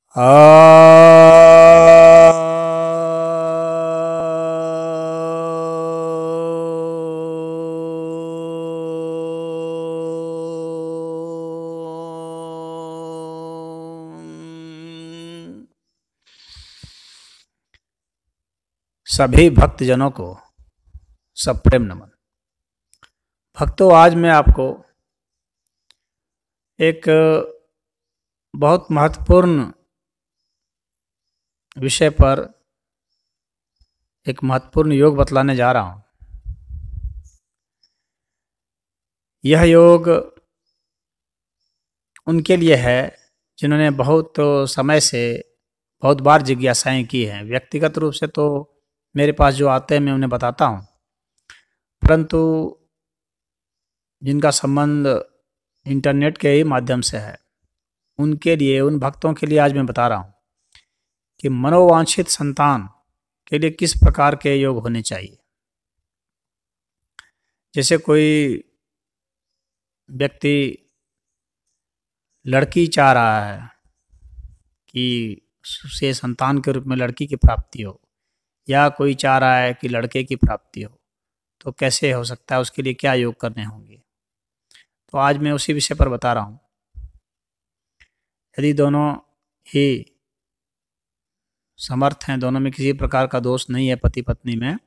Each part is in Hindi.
सभी भक्तजनों को सप्रेम नमन। भक्तों, आज मैं आपको एक बहुत महत्वपूर्ण विषय पर एक महत्वपूर्ण योग बतलाने जा रहा हूँ। यह योग उनके लिए है जिन्होंने बहुत समय से बहुत बार जिज्ञासाएं की हैं। व्यक्तिगत रूप से तो मेरे पास जो आते हैं मैं उन्हें बताता हूँ, परंतु जिनका संबंध इंटरनेट के ही माध्यम से है उनके लिए, उन भक्तों के लिए आज मैं बता रहा हूँ कि मनोवांछित संतान के लिए किस प्रकार के योग होने चाहिए। जैसे कोई व्यक्ति लड़की चाह रहा है कि उसे संतान के रूप में लड़की की प्राप्ति हो, या कोई चाह रहा है कि लड़के की प्राप्ति हो, तो कैसे हो सकता है, उसके लिए क्या योग करने होंगे। तो आज मैं उसी विषय पर बता रहा हूँ। यदि दोनों ही समर्थ हैं, दोनों में किसी प्रकार का दोष नहीं है पति पत्नी में,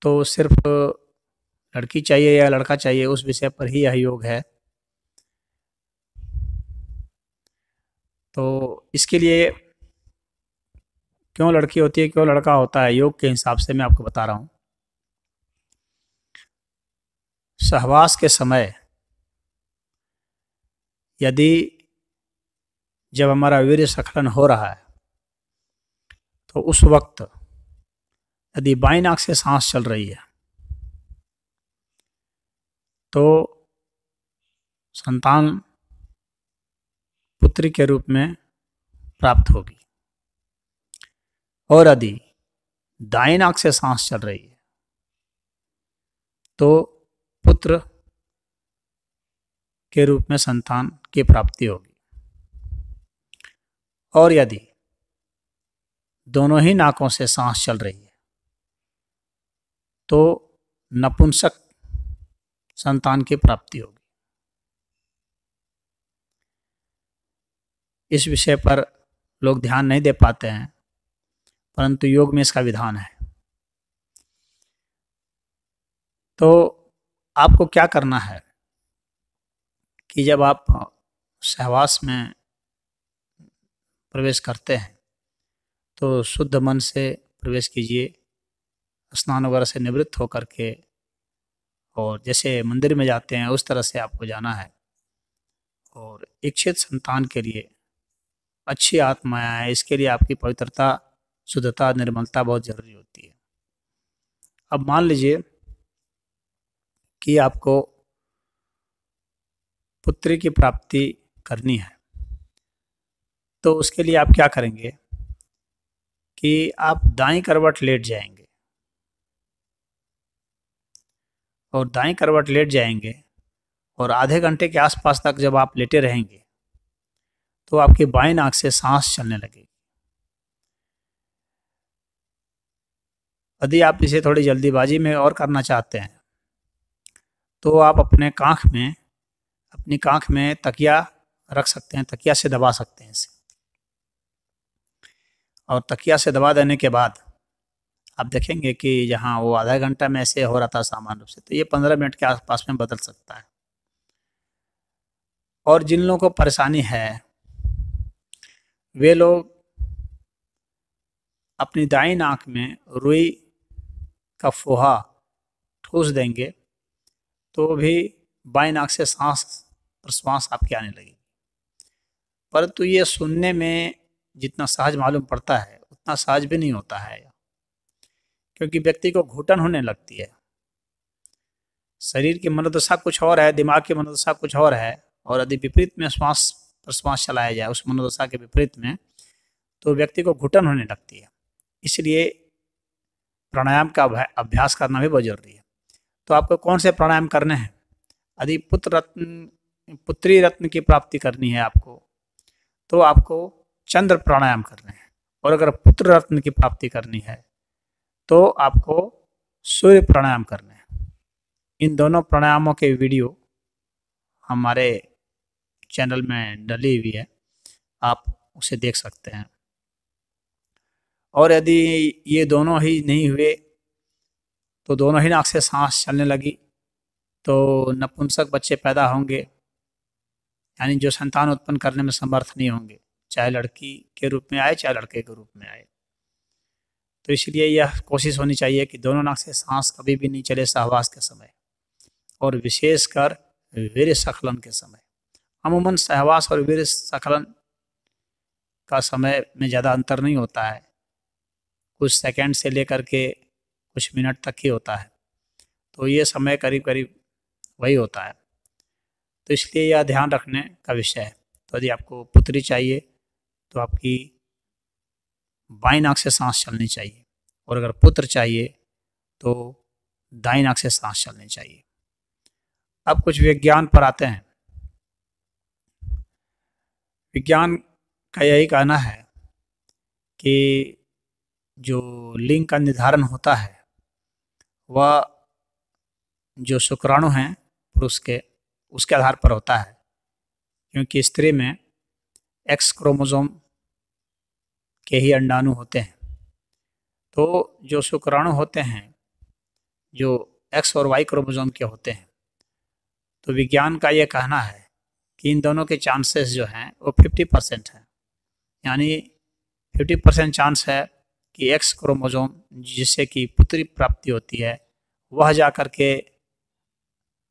तो सिर्फ लड़की चाहिए या लड़का चाहिए उस विषय पर ही यह योग है। तो इसके लिए क्यों लड़की होती है, क्यों लड़का होता है, योग के हिसाब से मैं आपको बता रहा हूँ। सहवास के समय यदि जब हमारा वीर्य स्खलन हो रहा है तो उस वक्त यदि बाईं नाक से सांस चल रही है तो संतान पुत्री के रूप में प्राप्त होगी, और यदि दाईं नाक से सांस चल रही है तो पुत्र के रूप में संतान की प्राप्ति होगी। और यदि दोनों ही नाकों से सांस चल रही है तो नपुंसक संतान की प्राप्ति होगी। इस विषय पर लोग ध्यान नहीं दे पाते हैं, परंतु योग में इसका विधान है। तो आपको क्या करना है कि जब आप सहवास में प्रवेश करते हैं तो शुद्ध मन से प्रवेश कीजिए, स्नान वगैरह से निवृत्त होकर के, और जैसे मंदिर में जाते हैं उस तरह से आपको जाना है। और इच्छित संतान के लिए अच्छी आत्माया है, इसके लिए आपकी पवित्रता, शुद्धता, निर्मलता बहुत जरूरी होती है। अब मान लीजिए कि आपको पुत्री की प्राप्ति करनी है, तो उसके लिए आप क्या करेंगे कि आप दाईं करवट लेट जाएंगे, और दाईं करवट लेट जाएंगे और आधे घंटे के आसपास तक जब आप लेटे रहेंगे तो आपकी बाईं नाक से सांस चलने लगेगी। यदि आप इसे थोड़ी जल्दीबाजी में और करना चाहते हैं तो आप अपनी कांख में तकिया रख सकते हैं, तकिया से दबा सकते हैं इसे, और तकिया से दबा देने के बाद आप देखेंगे कि जहाँ वो आधा घंटा में ऐसे हो रहा था सामान्य रूप से, तो ये 15 मिनट के आसपास में बदल सकता है। और जिन लोगों को परेशानी है वे लोग अपनी दाईं नाक में रुई का फोहा ठूस देंगे तो भी बाईं नाक से सांस प्रश्वास आपके आने लगेगी। परंतु ये सुनने में जितना सहज मालूम पड़ता है उतना सहज भी नहीं होता है, क्योंकि व्यक्ति को घुटन होने लगती है। शरीर की मनोदशा कुछ और है, दिमाग की मनोदशा कुछ और है, और यदि विपरीत में श्वास प्रश्वास चलाया जाए उस मनोदशा के विपरीत में, तो व्यक्ति को घुटन होने लगती है। इसलिए प्राणायाम का अभ्यास करना भी बहुत जरूरी है। तो आपको कौन से प्राणायाम करने हैं? यदि पुत्री रत्न की प्राप्ति करनी है आपको, तो आपको चंद्र प्राणायाम करने हैं, और अगर पुत्र रत्न की प्राप्ति करनी है तो आपको सूर्य प्राणायाम करने हैं। इन दोनों प्राणायामों के वीडियो हमारे चैनल में डली हुई है, आप उसे देख सकते हैं। और यदि ये दोनों ही नहीं हुए तो दोनों ही नाक से सांस चलने लगी तो नपुंसक बच्चे पैदा होंगे, यानी जो संतान उत्पन्न करने में समर्थ नहीं होंगे, चाहे लड़की के रूप में आए चाहे लड़के के रूप में आए। तो इसलिए यह कोशिश होनी चाहिए कि दोनों नाक से सांस कभी भी नहीं चले सहवास के समय, और विशेषकर वीर्य स्खलन के समय। अमूमन सहवास और वीर्य स्खलन का समय में ज़्यादा अंतर नहीं होता है, कुछ सेकंड से लेकर के कुछ मिनट तक ही होता है, तो ये समय करीब करीब वही होता है। तो इसलिए यह ध्यान रखने का विषय है। तो यदि आपको पुत्री चाहिए तो आपकी बाईं नाक से सांस चलनी चाहिए, और अगर पुत्र चाहिए तो दाईं नाक से सांस चलनी चाहिए। अब कुछ विज्ञान पर आते हैं। विज्ञान का यही कहना है कि जो लिंग का निर्धारण होता है वह जो शुक्राणु हैं पुरुष के, उसके आधार पर होता है, क्योंकि स्त्री में एक्स क्रोमोसोम के ही अंडाणु होते हैं। तो जो शुक्राणु होते हैं जो एक्स और वाई क्रोमोसोम के होते हैं, तो विज्ञान का ये कहना है कि इन दोनों के चांसेस जो हैं वो 50% है, यानी 50% चांस है कि एक्स क्रोमोसोम जिससे कि पुत्री प्राप्ति होती है वह जा कर के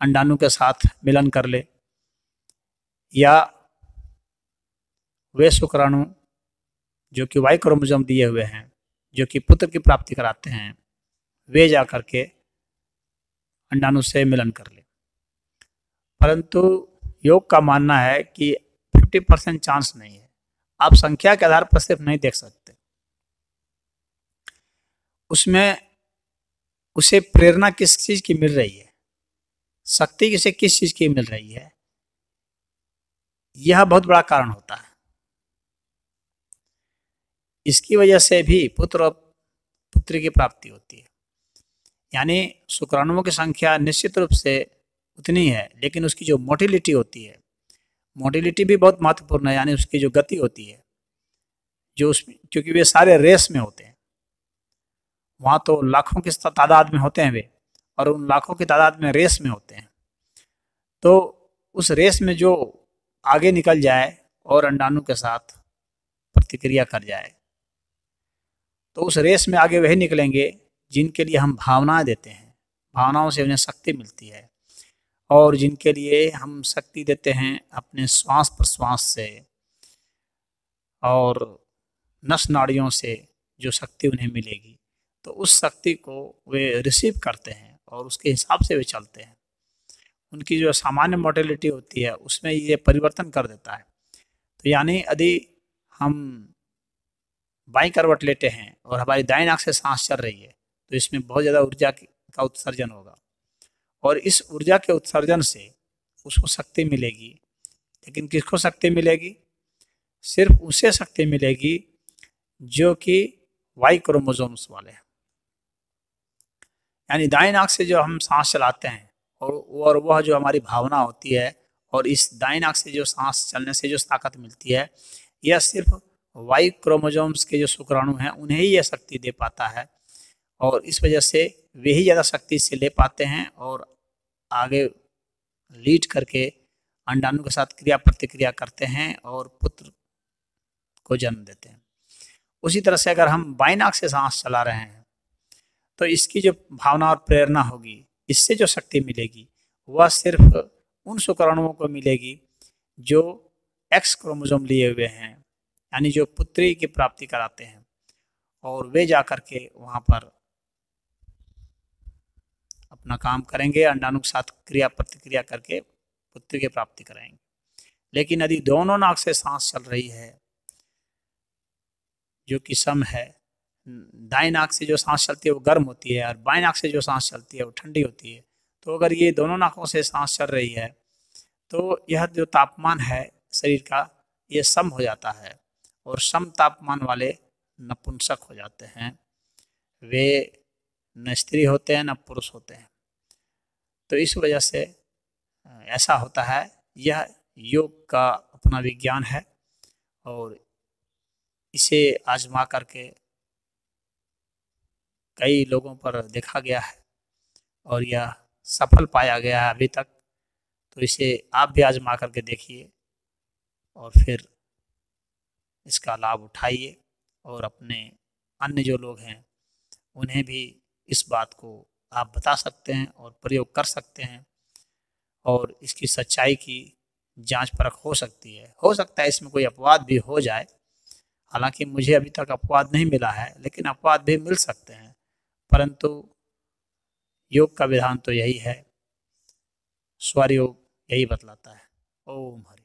अंडाणु के साथ मिलन कर ले, या वे शुक्राणु जो कि वाई क्रोमोसोम दिए हुए हैं जो कि पुत्र की प्राप्ति कराते हैं वे जा कर के अंडाणु से मिलन कर ले। परंतु योग का मानना है कि 50% चांस नहीं है। आप संख्या के आधार पर सिर्फ नहीं देख सकते, उसमें उसे प्रेरणा किस चीज की मिल रही है, शक्ति किसे किस चीज की मिल रही है, यह बहुत बड़ा कारण होता है। इसकी वजह से भी पुत्र और पुत्री की प्राप्ति होती है। यानी शुक्राणुओं की संख्या निश्चित रूप से उतनी है, लेकिन उसकी जो मोटिलिटी होती है, मोटिलिटी भी बहुत महत्वपूर्ण है, यानी उसकी जो गति होती है, जो उसमें, क्योंकि वे सारे रेस में होते हैं, वहाँ तो लाखों की तादाद में होते हैं वे, और उन लाखों की तादाद में रेस में होते हैं। तो उस रेस में जो आगे निकल जाए और अंडाणु के साथ प्रतिक्रिया कर जाए, तो उस रेस में आगे वही निकलेंगे जिनके लिए हम भावनाएं देते हैं, भावनाओं से उन्हें शक्ति मिलती है, और जिनके लिए हम शक्ति देते हैं अपने श्वास प्रश्वास से और नस नाड़ियों से जो शक्ति उन्हें मिलेगी, तो उस शक्ति को वे रिसीव करते हैं और उसके हिसाब से वे चलते हैं। उनकी जो सामान्य मोटिलिटी होती है उसमें ये परिवर्तन कर देता है। तो यानी यदि हम बाईं करवट लेटे हैं और हमारी दाईं नाक से सांस चल रही है तो इसमें बहुत ज़्यादा ऊर्जा का उत्सर्जन होगा, और इस ऊर्जा के उत्सर्जन से उसको शक्ति मिलेगी। लेकिन किसको शक्ति मिलेगी? सिर्फ उसे शक्ति मिलेगी जो कि वाई क्रोमोसोम्स वाले हैं। यानी दाईं नाक से जो हम सांस चलाते हैं और वह जो हमारी भावना होती है, और इस दाईं नाक से जो सांस चलने से जो ताकत मिलती है, यह सिर्फ वाई क्रोमोसोम्स के जो शुक्राणु हैं उन्हें ही यह शक्ति दे पाता है, और इस वजह से वे ही ज़्यादा शक्ति से ले पाते हैं और आगे लीड करके अंडाणु के साथ क्रिया प्रतिक्रिया करते हैं और पुत्र को जन्म देते हैं। उसी तरह से अगर हम बाईं नाक से सांस चला रहे हैं तो इसकी जो भावना और प्रेरणा होगी, इससे जो शक्ति मिलेगी वह सिर्फ उन शुक्राणुओं को मिलेगी जो एक्स क्रोमोसोम लिए हुए हैं, यानी जो पुत्री की प्राप्ति कराते हैं, और वे जा कर के वहाँ पर अपना काम करेंगे, अंडाणु के साथ क्रिया प्रतिक्रिया करके पुत्री की प्राप्ति कराएंगे। लेकिन यदि दोनों नाक से सांस चल रही है जो कि सम है, दाईं नाक से जो सांस चलती है वो गर्म होती है और बाईं नाक से जो सांस चलती है वो ठंडी होती है, तो अगर ये दोनों नाकों से सांस चल रही है तो यह जो तापमान है शरीर का ये सम हो जाता है, और सम तापमान वाले नपुंसक हो जाते हैं। वे न स्त्री होते हैं न पुरुष होते हैं। तो इस वजह से ऐसा होता है। यह योग का अपना विज्ञान है और इसे आजमा करके कई लोगों पर देखा गया है और यह सफल पाया गया है अभी तक। तो इसे आप भी आजमा करके देखिए और फिर इसका लाभ उठाइए और अपने अन्य जो लोग हैं उन्हें भी इस बात को आप बता सकते हैं और प्रयोग कर सकते हैं और इसकी सच्चाई की जांच परख हो सकती है। हो सकता है इसमें कोई अपवाद भी हो जाए, हालांकि मुझे अभी तक अपवाद नहीं मिला है, लेकिन अपवाद भी मिल सकते हैं। परंतु योग का विधान तो यही है, स्वर योग यही बतलाता है। ओम हरि।